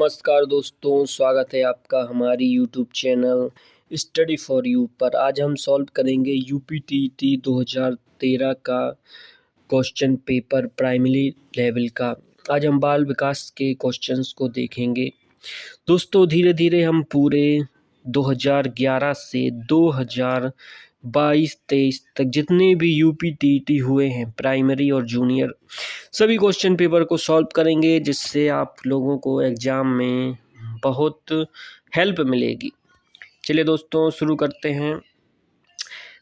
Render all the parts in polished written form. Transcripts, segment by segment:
नमस्कार दोस्तों, स्वागत है आपका हमारी YouTube channel study for you पर। आज हम सॉल्व करेंगे यूपीटीटी 2013 का क्वेश्चन पेपर प्राइमरी लेवल का। आज हम बाल विकास के क्वेश्चंस को देखेंगे। दोस्तों धीरे धीरे हम पूरे 2011 से 2022-23 तक जितने भी यूपीटीटी हुए हैं प्राइमरी और जूनियर, सभी क्वेश्चन पेपर को सॉल्व करेंगे, जिससे आप लोगों को एग्ज़ाम में बहुत हेल्प मिलेगी। चलिए दोस्तों शुरू करते हैं।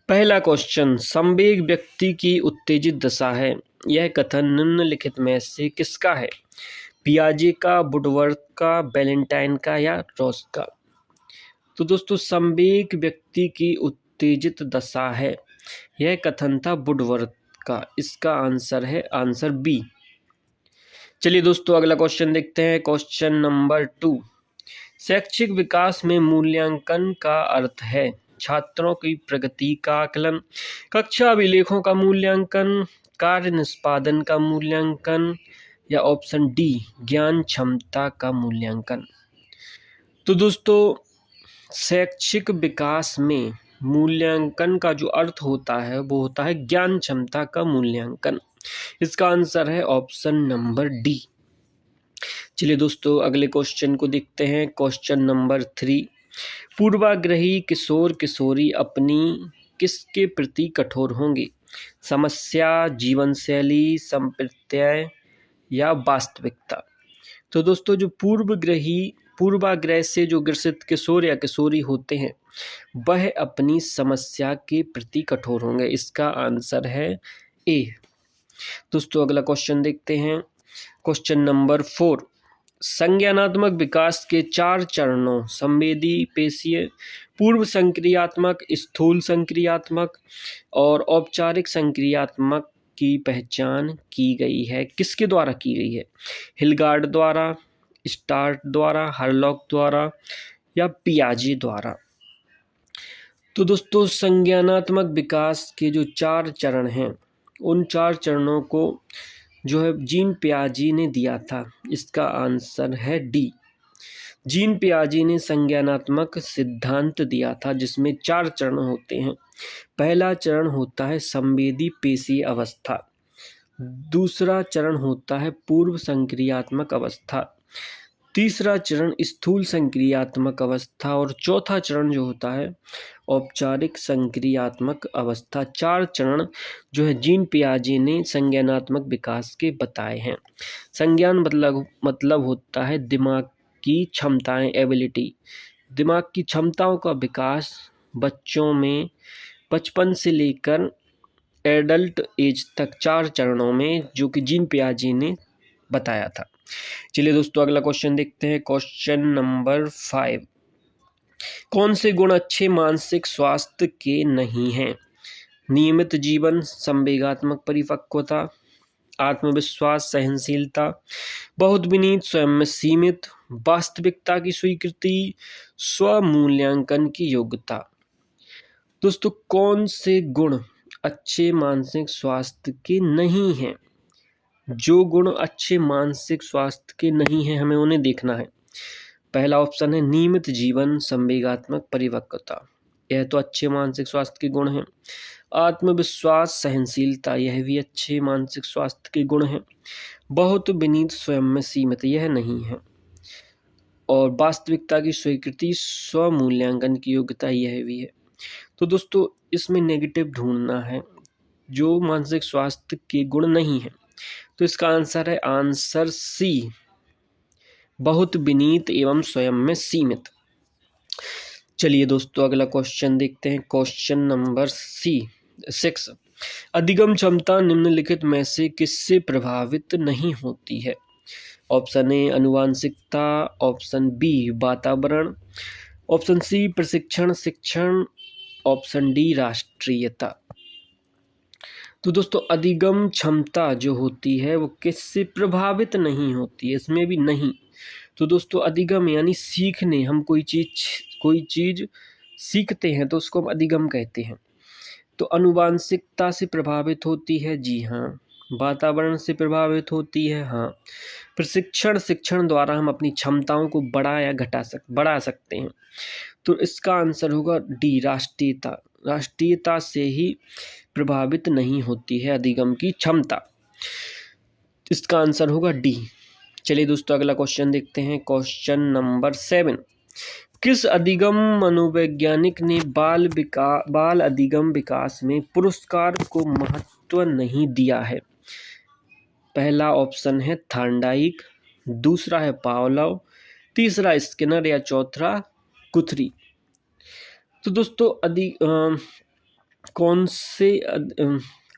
पहला क्वेश्चन, संवेग व्यक्ति की उत्तेजित दशा है। यह कथन निम्नलिखित में से किसका है? पियाजे का, वुडवर्थ का, वैलेंटाइन का या रॉस का? तो दोस्तों संवेग व्यक्ति की उत्तेजित दशा है, यह कथन था वुडवर्थ का। इसका आंसर है आंसर बी। चलिए दोस्तों अगला क्वेश्चन देखते हैं। क्वेश्चन नंबर 2, शैक्षिक विकास में मूल्यांकन का अर्थ है छात्रों की प्रगति का आकलन, कक्षा अभिलेखों का मूल्यांकन, कार्य निष्पादन का मूल्यांकन या ऑप्शन डी ज्ञान क्षमता का मूल्यांकन। तो दोस्तों शैक्षिक विकास में मूल्यांकन का जो अर्थ होता है वो होता है ज्ञान क्षमता का मूल्यांकन। इसका आंसर है ऑप्शन नंबर डी। चलिए दोस्तों अगले क्वेश्चन को देखते हैं। क्वेश्चन नंबर 3, पूर्वाग्रही किशोर किशोरी अपनी किसके प्रति कठोर होंगे? समस्या, जीवन शैली, संप्रत्यय या वास्तविकता? तो दोस्तों जो पूर्वाग्रह से जो ग्रसित किशोर या किशोरी होते हैं वह अपनी समस्या के प्रति कठोर होंगे। इसका आंसर है ए। दोस्तों अगला क्वेश्चन देखते हैं। क्वेश्चन नंबर 4, संज्ञानात्मक विकास के 4 चरणों संवेदी, पेशीय, पूर्व संक्रियात्मक, स्थूल संक्रियात्मक और औपचारिक संक्रियात्मक की पहचान की गई है। किसके द्वारा की गई है? हिलगार्ड द्वारा, स्टार्ट द्वारा, हरलॉक द्वारा या पियाजे द्वारा? तो दोस्तों संज्ञानात्मक विकास के जो 4 चरण हैं उन 4 चरणों को जो है जीन पियाजे ने दिया था। इसका आंसर है डी। जीन पियाजे ने संज्ञानात्मक सिद्धांत दिया था जिसमें 4 चरण होते हैं। पहला चरण होता है संवेदी पेशीय अवस्था, दूसरा चरण होता है पूर्व संक्रियात्मक अवस्था, तीसरा चरण स्थूल संक्रियात्मक अवस्था और चौथा चरण जो होता है औपचारिक संक्रियात्मक अवस्था। 4 चरण जो है जीन पियाजे ने संज्ञानात्मक विकास के बताए हैं। संज्ञान मतलब होता है दिमाग की क्षमताएं, एबिलिटी। दिमाग की क्षमताओं का विकास बच्चों में बचपन से लेकर एडल्ट एज तक 4 चरणों में, जो कि जीन पियाजे ने बताया था। चलिए दोस्तों अगला क्वेश्चन देखते हैं। क्वेश्चन नंबर 5, कौन से गुण अच्छे मानसिक स्वास्थ्य के नहीं हैं? नियमित जीवन, संवेगात्मक परिपक्वता, आत्मविश्वास, सहनशीलता, बहुत विनीत, स्वयं में सीमित, वास्तविकता की स्वीकृति, स्वमूल्यांकन की योग्यता। दोस्तों कौन से गुण अच्छे मानसिक स्वास्थ्य के नहीं हैं? जो गुण अच्छे मानसिक स्वास्थ्य के नहीं हैं हमें उन्हें देखना है। पहला ऑप्शन है नियमित जीवन, संवेगात्मक परिपक्वता, यह तो अच्छे मानसिक स्वास्थ्य के गुण हैं। आत्मविश्वास, सहनशीलता, यह भी अच्छे मानसिक स्वास्थ्य के गुण हैं। बहुत विनीत, स्वयं में सीमित, यह नहीं है। और वास्तविकता की स्वीकृति, स्वमूल्यांकन की योग्यता, यह भी है। तो दोस्तों इसमें नेगेटिव ढूंढना है जो मानसिक स्वास्थ्य के गुण नहीं है। तो इसका आंसर है आंसर सी, बहुत विनीत एवं स्वयं में सीमित। चलिए दोस्तों अगला क्वेश्चन देखते हैं। क्वेश्चन नंबर 6, अधिगम क्षमता निम्नलिखित में से किससे प्रभावित नहीं होती है? ऑप्शन ए आनुवंशिकता, ऑप्शन बी वातावरण, ऑप्शन सी प्रशिक्षण शिक्षण, ऑप्शन डी राष्ट्रीयता। तो दोस्तों अधिगम क्षमता जो होती है वो किससे प्रभावित नहीं होती है? इसमें भी नहीं। तो दोस्तों अधिगम यानी सीखने, हम कोई चीज़ सीखते हैं तो उसको हम अधिगम कहते हैं। तो आनुवंशिकता से प्रभावित होती है, जी हाँ, वातावरण से प्रभावित होती है, हाँ। प्रशिक्षण, शिक्षण द्वारा हम अपनी क्षमताओं को बढ़ा सकते हैं। तो इसका आंसर होगा डी, राष्ट्रीयता। राष्ट्रीयता से ही प्रभावित नहीं होती है अधिगम की क्षमता। इसका आंसर होगा डी। चलिए दोस्तों अगला क्वेश्चन देखते हैं, क्वेश्चन नंबर 7। किस अधिगम मनोवैज्ञानिक ने बाल अधिगम विकास में पुरस्कार को महत्व नहीं दिया है? पहला ऑप्शन है थॉर्नडाइक, दूसरा है पावलोव, तीसरा स्किनर या चौथा गुथरी। तो दोस्तों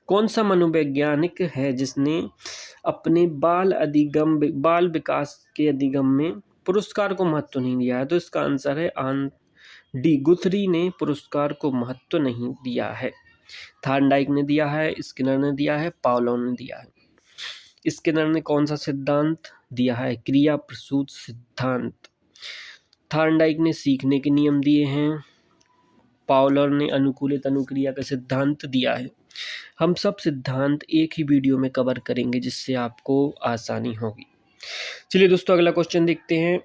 कौन सा मनोवैज्ञानिक है जिसने अपने बाल विकास के अधिगम में पुरस्कार को महत्व नहीं दिया है? तो इसका आंसर है डी, गुथरी ने पुरस्कार को महत्व नहीं दिया है। थॉर्नडाइक ने दिया है, स्किनर ने दिया है, पावलोव ने दिया है। स्किनर ने कौन सा सिद्धांत दिया है? क्रिया प्रसूत सिद्धांत। थॉर्नडाइक ने सीखने के नियम दिए हैं, पावलोव ने अनुकूलित अनुक्रिया का सिद्धांत दिया है। हम सब सिद्धांत एक ही वीडियो में कवर करेंगे जिससे आपको आसानी होगी। चलिए दोस्तों अगला क्वेश्चन देखते हैं,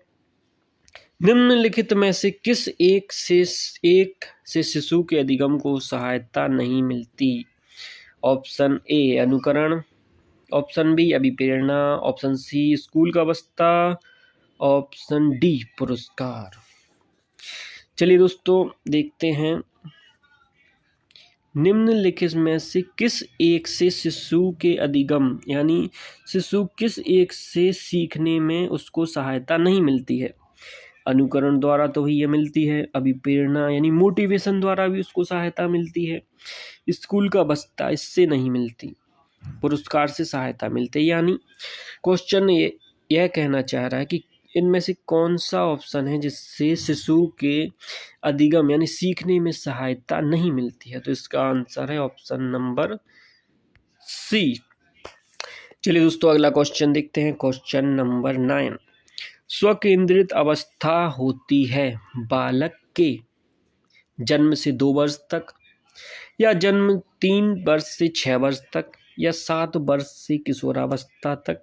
निम्नलिखित में से किस एक से शिशु के अधिगम को सहायता नहीं मिलती? ऑप्शन ए अनुकरण, ऑप्शन बी अभिप्रेरणा, ऑप्शन सी स्कूल का अवस्था, ऑप्शन डी पुरस्कार। चलिए दोस्तों देखते हैं, निम्नलिखित में से किस एक से शिशु के अधिगम यानी शिशु किस एक से सीखने में उसको सहायता नहीं मिलती है? अनुकरण द्वारा तो ही ये मिलती है, अभिप्रेरणा यानी मोटिवेशन द्वारा भी उसको सहायता मिलती है, स्कूल का अवस्था इससे नहीं मिलती, पुरस्कार से सहायता मिलती है। यानी क्वेश्चन यह कहना चाह रहा है कि इनमें से कौन सा ऑप्शन है जिससे शिशु के अधिगम यानी सीखने में सहायता नहीं मिलती है? तो इसका आंसर है ऑप्शन नंबर सी। चलिए दोस्तों अगला क्वेश्चन देखते हैं, क्वेश्चन नंबर 9। स्वकेंद्रित अवस्था होती है बालक के जन्म से 2 वर्ष तक, या जन्म 3 वर्ष से 6 वर्ष तक, या 7 वर्ष से किशोरावस्था तक,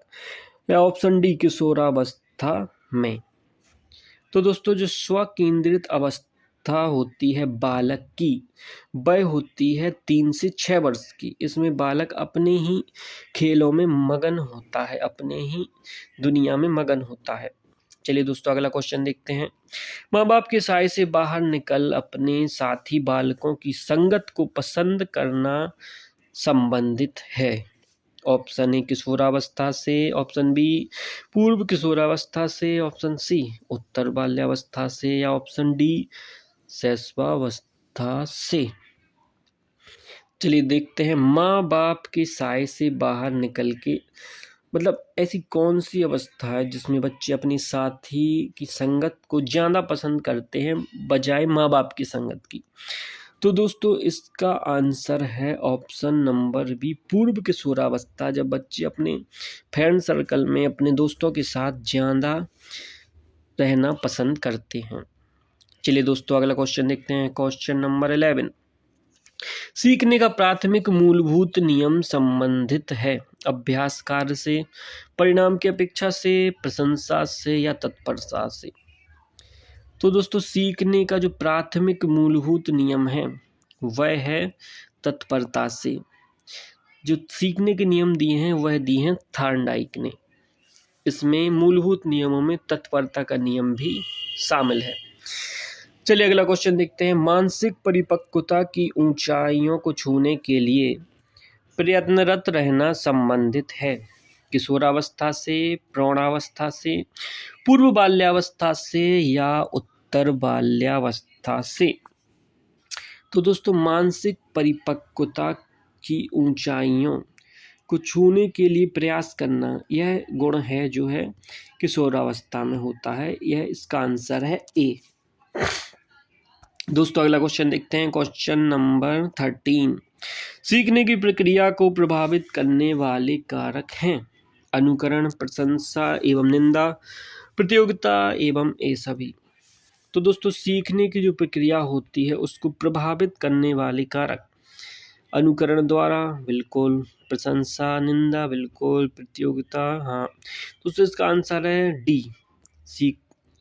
या ऑप्शन डी किशोरावस्था में। तो दोस्तों जो स्वकेंद्रित अवस्था होती है बालक की वह होती है 3 से 6 वर्ष की। इसमें बालक अपने ही खेलों में मगन होता है, अपने ही दुनिया में मगन होता है। चलिए दोस्तों अगला क्वेश्चन देखते हैं, माँ बाप के साए से बाहर निकल अपने साथी बालकों की संगत को पसंद करना संबंधित है? ऑप्शन ए किशोरावस्था से, ऑप्शन बी पूर्व किशोरावस्था से, ऑप्शन सी उत्तर बाल्यावस्था से, या ऑप्शन डी शैशवावस्था से। चलिए देखते हैं, माँ बाप के साए से बाहर निकल के मतलब ऐसी कौन सी अवस्था है जिसमें बच्चे अपनी साथी की संगत को ज़्यादा पसंद करते हैं बजाय माँ बाप की संगत की? तो दोस्तों इसका आंसर है ऑप्शन नंबर बी, पूर्व किशोरावस्था, जब बच्चे अपने फ्रेंड सर्कल में अपने दोस्तों के साथ ज़्यादा रहना पसंद करते हैं। चलिए दोस्तों अगला क्वेश्चन देखते हैं, क्वेश्चन नंबर 11। सीखने का प्राथमिक मूलभूत नियम संबंधित है अभ्यास कार्य से, परिणाम की अपेक्षा से, प्रशंसा से, या तत्परता से? तो दोस्तों सीखने का जो प्राथमिक मूलभूत नियम है वह है तत्परता से। जो सीखने के नियम दिए हैं वह दिए हैं थॉर्नडाइक ने। इसमें मूलभूत नियमों में तत्परता का नियम भी शामिल है। चलिए अगला क्वेश्चन देखते हैं, मानसिक परिपक्वता की ऊंचाइयों को छूने के लिए प्रयत्नरत रहना संबंधित है किशोरावस्था से, प्रौढ़ावस्था से, पूर्व बाल्यावस्था से, या उत्तर बाल्यावस्था से? तो दोस्तों मानसिक परिपक्वता की ऊंचाइयों को छूने के लिए प्रयास करना यह गुण है जो है किशोरावस्था में होता है। यह इसका आंसर है ए। दोस्तों अगला क्वेश्चन देखते हैं, क्वेश्चन नंबर 13। सीखने की प्रक्रिया को प्रभावित करने वाले कारक हैं अनुकरण, प्रशंसा एवं निंदा, प्रतियोगिता एवं ये सभी। तो दोस्तों सीखने की जो प्रक्रिया होती है उसको प्रभावित करने वाले कारक अनुकरण द्वारा, बिल्कुल। प्रशंसा, निंदा, बिल्कुल। प्रतियोगिता, हाँ। तो इसका आंसर है डी,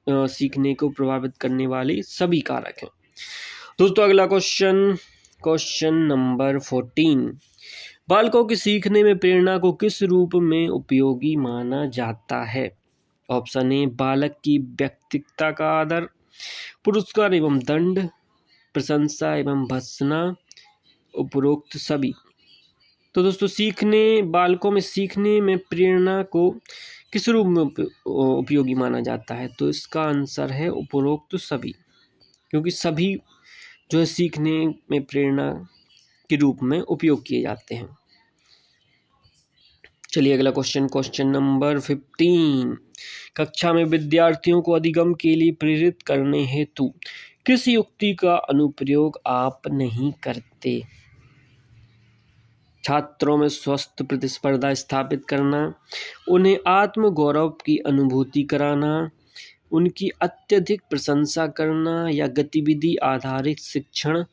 सीखने को प्रभावित करने वाले सभी कारक हैं। दोस्तों अगला क्वेश्चन नंबर 14, बालकों के सीखने में प्रेरणा को किस रूप में उपयोगी माना जाता है? ऑप्शन ए, बालक की व्यक्तित्व का आदर, पुरस्कार एवं दंड, प्रशंसा एवं भर्त्सना, उपरोक्त सभी। तो दोस्तों बालकों में सीखने में प्रेरणा को किस रूप में उपयोगी माना जाता है? तो इसका आंसर है उपरोक्त सभी, क्योंकि सभी जो है सीखने में प्रेरणा के रूप में उपयोग किए जाते हैं। चलिए अगला क्वेश्चन नंबर 15, कक्षा में विद्यार्थियों को अधिगम के लिए प्रेरित करने हेतु किस युक्ति का अनुप्रयोग आप नहीं करते? छात्रों में स्वस्थ प्रतिस्पर्धा स्थापित करना, उन्हें आत्म गौरव की अनुभूति कराना, उनकी अत्यधिक प्रशंसा करना या गतिविधि आधारित शिक्षण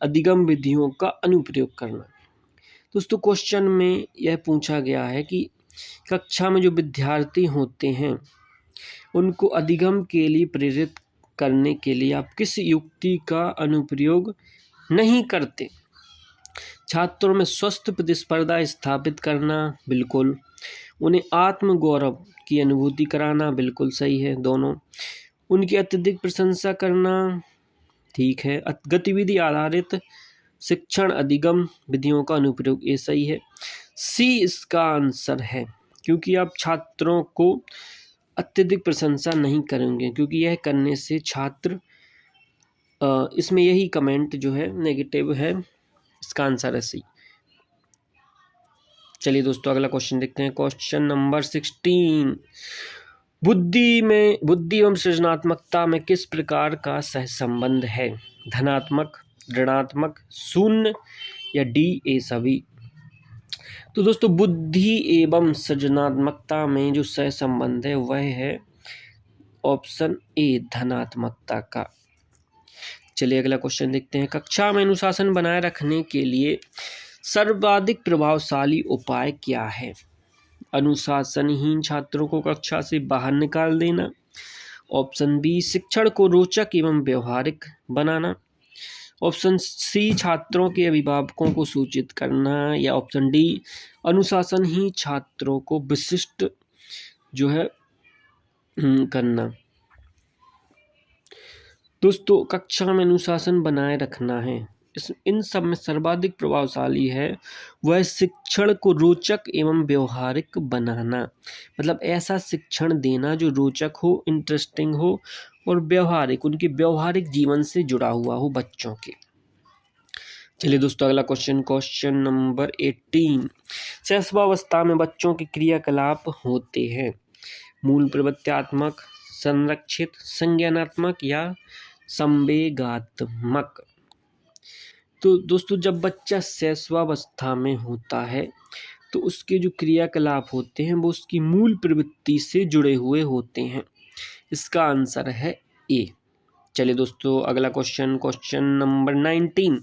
अधिगम विधियों का अनुप्रयोग करना। दोस्तों क्वेश्चन में यह पूछा गया है कि कक्षा में जो विद्यार्थी होते हैं उनको अधिगम के लिए प्रेरित करने के लिए आप किस युक्ति का अनुप्रयोग नहीं करते? छात्रों में स्वस्थ प्रतिस्पर्धा स्थापित करना, बिल्कुल। उन्हें आत्म गौरव की अनुभूति कराना, बिल्कुल सही है दोनों। उनकी अत्यधिक प्रशंसा करना, ठीक है। गतिविधि आधारित शिक्षण अधिगम विधियों का अनुप्रयोग, ये सही है। सी इसका आंसर है, क्योंकि आप छात्रों को अत्यधिक प्रशंसा नहीं करेंगे, क्योंकि यह करने से छात्र इसमें यही कमेंट जो है नेगेटिव है, इसका आंसर है सी। चलिए दोस्तों अगला क्वेश्चन देखते हैं, क्वेश्चन नंबर 16, बुद्धि एवं सृजनात्मकता में किस प्रकार का सहसंबंध है? धनात्मक, ऋणात्मक, शून्य या डी ए सभी? तो दोस्तों बुद्धि एवं सृजनात्मकता में जो सहसंबंध है वह है ऑप्शन ए, धनात्मकता का। चलिए अगला क्वेश्चन देखते हैं, कक्षा में अनुशासन बनाए रखने के लिए सर्वाधिक प्रभावशाली उपाय क्या है? अनुशासनहीन छात्रों को कक्षा से बाहर निकाल देना, ऑप्शन बी, शिक्षण को रोचक एवं व्यवहारिक बनाना, ऑप्शन सी, छात्रों के अभिभावकों को सूचित करना, या ऑप्शन डी, अनुशासनहीन छात्रों को विशिष्ट जो है करना। दोस्तों कक्षा में अनुशासन बनाए रखना है, इन सब में सर्वाधिक प्रभावशाली है वह शिक्षण को रोचक एवं व्यवहारिक बनाना, मतलब ऐसा शिक्षण देना जो रोचक हो, इंटरेस्टिंग हो और व्यवहारिक, उनके व्यवहारिक जीवन से जुड़ा हुआ हो बच्चों के। चलिए दोस्तों अगला क्वेश्चन नंबर 18, शैशवावस्था में बच्चों के क्रियाकलाप होते हैं मूल प्रवृत्त्यात्मक, संरक्षित, संज्ञानात्मक या संवेगात्मक। तो दोस्तों जब बच्चा शैशवावस्था में होता है तो उसके जो क्रियाकलाप होते हैं वो उसकी मूल प्रवृत्ति से जुड़े हुए होते हैं, इसका आंसर है ए। चलिए दोस्तों अगला क्वेश्चन नंबर 19,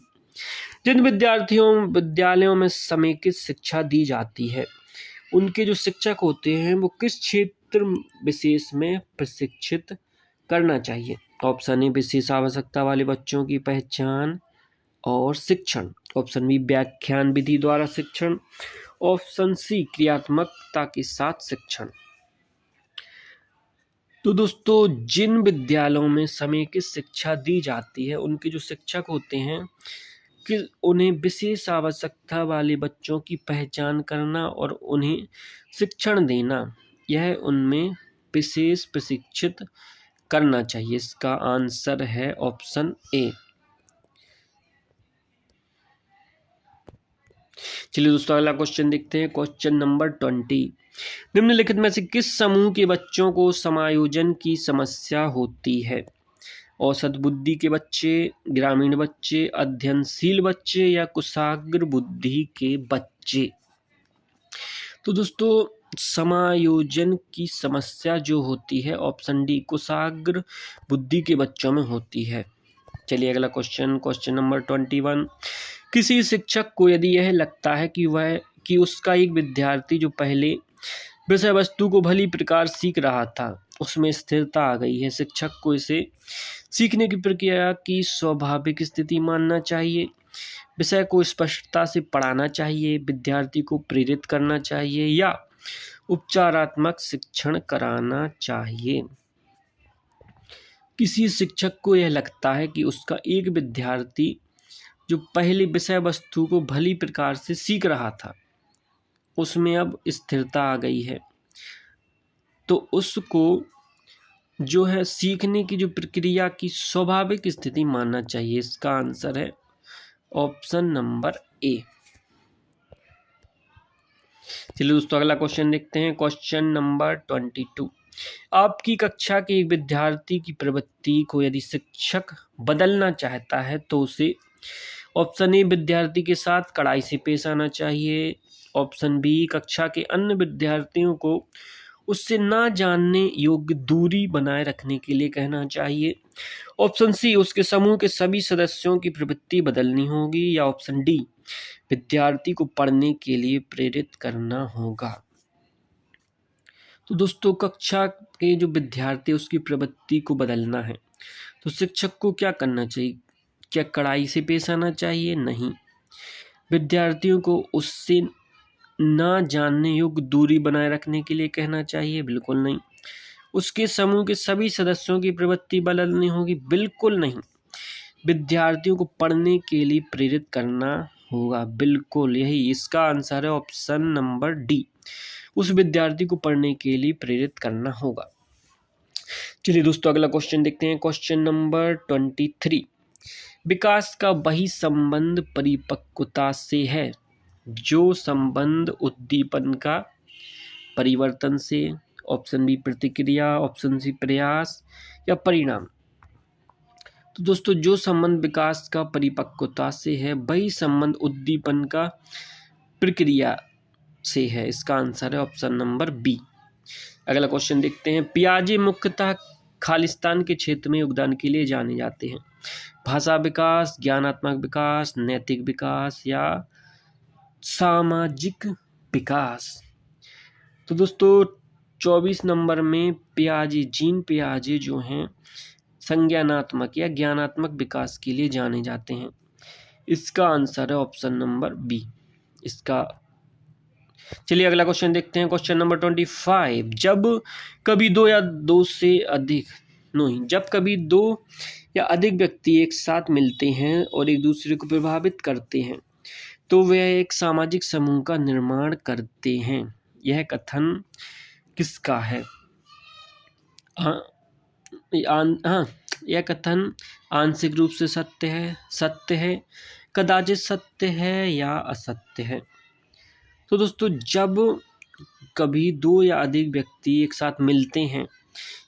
जिन विद्यालयों में समेकित शिक्षा दी जाती है उनके जो शिक्षक होते हैं वो किस क्षेत्र विशेष में प्रशिक्षित करना चाहिए? ऑप्शन ए, विशेष आवश्यकता वाले बच्चों की पहचान और शिक्षण, ऑप्शन बी, व्याख्यान विधि द्वारा शिक्षण, ऑप्शन सी, क्रियात्मकता के साथ शिक्षण। तो दोस्तों जिन विद्यालयों में समेकित शिक्षा दी जाती है उनके जो शिक्षक होते हैं कि उन्हें विशेष आवश्यकता वाले बच्चों की पहचान करना और उन्हें शिक्षण देना, यह उनमें विशेष प्रशिक्षित करना चाहिए, इसका आंसर है ऑप्शन ए। चलिए दोस्तों अगला क्वेश्चन देखते हैं, क्वेश्चन नंबर 20, निम्नलिखित में से किस समूह के बच्चों को समायोजन की समस्या होती है? औसत बुद्धि के बच्चे, ग्रामीण बच्चे, अध्ययनशील बच्चे या कुशाग्र बुद्धि के बच्चे? तो दोस्तों समायोजन की समस्या जो होती है ऑप्शन डी, कुशाग्र बुद्धि के बच्चों में होती है। चलिए अगला क्वेश्चन नंबर 21, किसी शिक्षक को यदि यह लगता है कि उसका एक विद्यार्थी जो पहले विषय वस्तु को भली प्रकार सीख रहा था उसमें स्थिरता आ गई है, शिक्षक को इसे सीखने की प्रक्रिया की स्वाभाविक स्थिति मानना चाहिए, विषय को स्पष्टता से पढ़ाना चाहिए, विद्यार्थी को प्रेरित करना चाहिए या उपचारात्मक शिक्षण कराना चाहिए। किसी शिक्षक को यह लगता है कि उसका एक विद्यार्थी जो पहले विषय वस्तु को भली प्रकार से सीख रहा था उसमें अब स्थिरता आ गई है, तो उसको जो है सीखने की जो प्रक्रिया की स्वाभाविक स्थिति मानना चाहिए। इसका आंसर है ऑप्शन नंबर ए। चलिए दोस्तों अगला क्वेश्चन देखते हैं। Question number 22। आपकी कक्षा के एक विद्यार्थी की प्रवृत्ति को यदि शिक्षक बदलना चाहता है तो उसे ऑप्शन ए विद्यार्थी के साथ कड़ाई से पेश आना चाहिए, ऑप्शन बी कक्षा के अन्य विद्यार्थियों को उससे ना जानने योग्य दूरी बनाए रखने के लिए कहना चाहिए, ऑप्शन सी उसके समूह के सभी सदस्यों की प्रवृत्ति बदलनी होगी या ऑप्शन डी विद्यार्थी को पढ़ने के लिए प्रेरित करना होगा। तो दोस्तों कक्षा के जो विद्यार्थी उसकी प्रवृत्ति को बदलना है तो शिक्षक को क्या करना चाहिए? क्या कड़ाई से पेश आना चाहिए? नहीं। विद्यार्थियों को उससे ना जानने योग्य दूरी बनाए रखने के लिए कहना चाहिए? बिल्कुल नहीं। उसके समूह के सभी सदस्यों की प्रवृत्ति बदलनी होगी? बिल्कुल नहीं। विद्यार्थियों को पढ़ने के लिए प्रेरित करना होगा? बिल्कुल। यही इसका आंसर है ऑप्शन नंबर डी, उस विद्यार्थी को पढ़ने के लिए प्रेरित करना होगा। चलिए दोस्तों अगला क्वेश्चन देखते हैं। Question number 23। विकास का वही संबंध परिपक्वता से है जो संबंध उद्दीपन का परिवर्तन से, ऑप्शन बी प्रतिक्रिया, ऑप्शन सी प्रयास या परिणाम। तो दोस्तों जो संबंध विकास का परिपक्वता से है वही संबंध उद्दीपन का प्रक्रिया से है। इसका आंसर है ऑप्शन नंबर बी। अगला क्वेश्चन देखते हैं। पियाजे मुख्यतः खालिस्तान के क्षेत्र में योगदान के लिए जाने जाते हैं। भाषा विकास, ज्ञानात्मक विकास, नैतिक विकास या सामाजिक विकास। तो दोस्तों 24 नंबर में पियाजे, जीन पियाजे जो हैं संज्ञानात्मक या ज्ञानात्मक विकास के लिए जाने जाते हैं। इसका आंसर है ऑप्शन नंबर बी। इसका चलिए अगला क्वेश्चन देखते हैं। Question number 25। जब कभी दो या अधिक व्यक्ति एक साथ मिलते हैं और एक दूसरे को प्रभावित करते हैं तो वे एक सामाजिक समूह का निर्माण करते हैं। यह कथन किसका है? यह कथन आंशिक रूप से सत्य है, कदाचित सत्य है या असत्य है। तो दोस्तों जब कभी दो या अधिक व्यक्ति एक साथ मिलते हैं,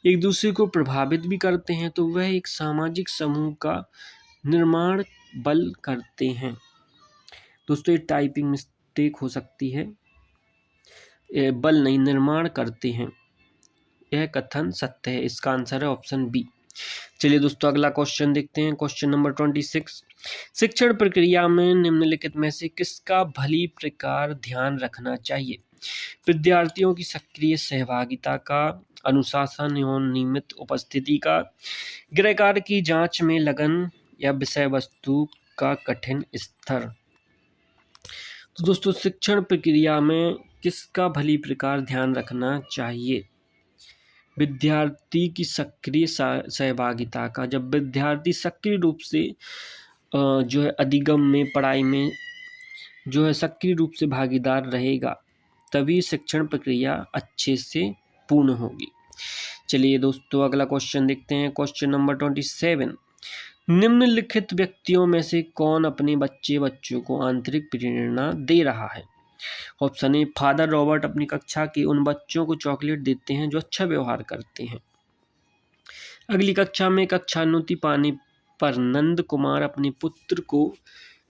एक दूसरे को प्रभावित भी करते हैं तो वह एक सामाजिक समूह का निर्माण बल करते हैं। दोस्तों ये टाइपिंग मिस्टेक हो सकती है, बल नहीं निर्माण करते हैं। यह कथन सत्य है। इसका आंसर है ऑप्शन बी। चलिए दोस्तों अगला क्वेश्चन देखते हैं। Question number 26। शिक्षण प्रक्रिया में निम्नलिखित में से किसका भली प्रकार ध्यान रखना चाहिए? विद्यार्थियों की सक्रिय सहभागिता का, अनुशासन एवं नियमित उपस्थिति का, गृहकार्य की जांच में लगन या विषय वस्तु का कठिन स्तर। तो दोस्तों शिक्षण प्रक्रिया में किसका भली प्रकार ध्यान रखना चाहिए? विद्यार्थी की सक्रिय सहभागिता का। जब विद्यार्थी सक्रिय रूप से जो है अधिगम में, पढ़ाई में जो है सक्रिय रूप से भागीदार रहेगा तभी शिक्षण प्रक्रिया अच्छे से पूर्ण होगी। चलिए दोस्तों अगला क्वेश्चन देखते हैं। Question number 27। निम्नलिखित व्यक्तियों में से कौन अपने बच्चों को आंतरिक प्रेरणा दे रहा है? ऑप्शन ए फादर रॉबर्ट अपनी कक्षा के उन बच्चों को चॉकलेट देते हैं जो अच्छा व्यवहार करते हैं। अगली कक्षा में कक्षान्नति पाने पर नंद कुमार अपने पुत्र को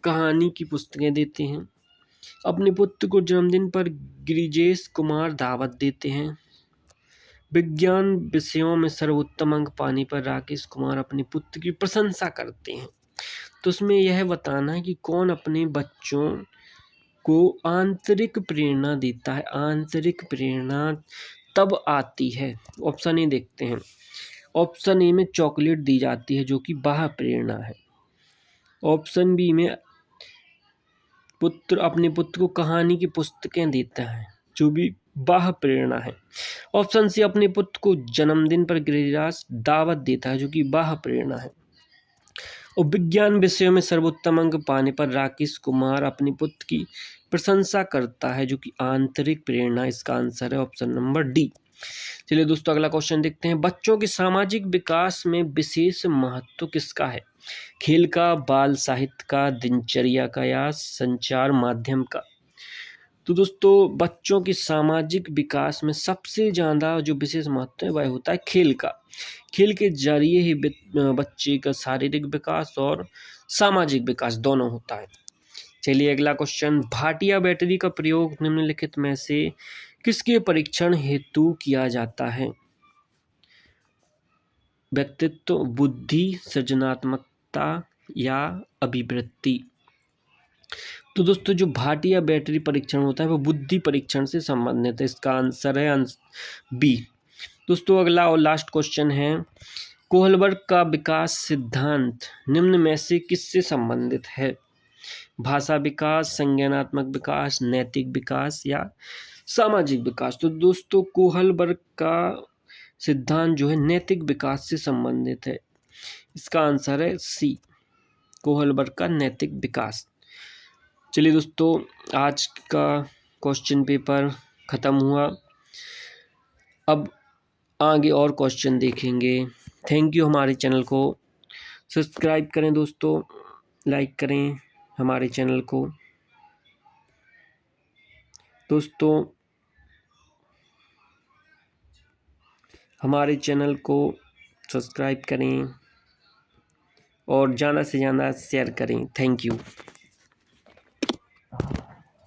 कहानी की पुस्तकें देते हैं। अपने पुत्र को जन्मदिन पर गिरिजेश कुमार दावत देते हैं। विज्ञान विषयों में सर्वोत्तम अंक पाने पर राकेश कुमार अपने पुत्र की प्रशंसा करते हैं। तो उसमें यह बताना है कि कौन अपने बच्चों को आंतरिक प्रेरणा देता है। आंतरिक प्रेरणा तब आती है, ऑप्शन ए देखते हैं। ऑप्शन ए में चॉकलेट दी जाती है जो कि बाह्य प्रेरणा है। ऑप्शन बी में पुत्र अपने पुत्र को कहानी की पुस्तकें देता है जो भी बाह्य प्रेरणा है। ऑप्शन सी अपने पुत्र को जन्मदिन पर गिरिराज दावत देता है जो कि बाह्य प्रेरणा है। और विज्ञान विषयों में सर्वोत्तम अंक पाने पर राकेश कुमार अपने पुत्र की प्रशंसा करता है जो कि आंतरिक प्रेरणा। इसका आंसर है ऑप्शन नंबर डी। चलिए दोस्तों अगला क्वेश्चन देखते हैं। बच्चों के सामाजिक विकास में विशेष महत्व किसका है? खेल का, बाल साहित्य का, दिनचर्या का या संचार माध्यम का? तो दोस्तों बच्चों के सामाजिक विकास में सबसे ज़्यादा जो विशेष महत्व है वह होता है खेल का। खेल के जरिए ही बच्चे का शारीरिक विकास और सामाजिक विकास दोनों होता है। चलिए अगला क्वेश्चन। भाटिया बैटरी का प्रयोग निम्नलिखित में से किसके परीक्षण हेतु किया जाता है? व्यक्तित्व, बुद्धि, सृजनात्मकता या अभिवृत्ति? तो दोस्तों जो भाटिया बैटरी परीक्षण होता है वो बुद्धि परीक्षण से संबंधित है। इसका आंसर है बी। दोस्तों अगला और लास्ट क्वेश्चन है। कोहलबर्ग का विकास सिद्धांत निम्न में से किससे संबंधित है? भाषा विकास, संज्ञानात्मक विकास, नैतिक विकास या सामाजिक विकास? तो दोस्तों कोहलबर्ग का सिद्धांत जो है नैतिक विकास से संबंधित है। इसका आंसर है सी, कोहलबर्ग का नैतिक विकास। चलिए दोस्तों आज का क्वेश्चन पेपर ख़त्म हुआ। अब आगे और क्वेश्चन देखेंगे। Thank you. हमारे चैनल को सब्सक्राइब करें दोस्तों, लाइक करें हमारे चैनल को। दोस्तों हमारे चैनल को सब्सक्राइब करें और ज़्यादा से ज़्यादा शेयर करें। Thank you.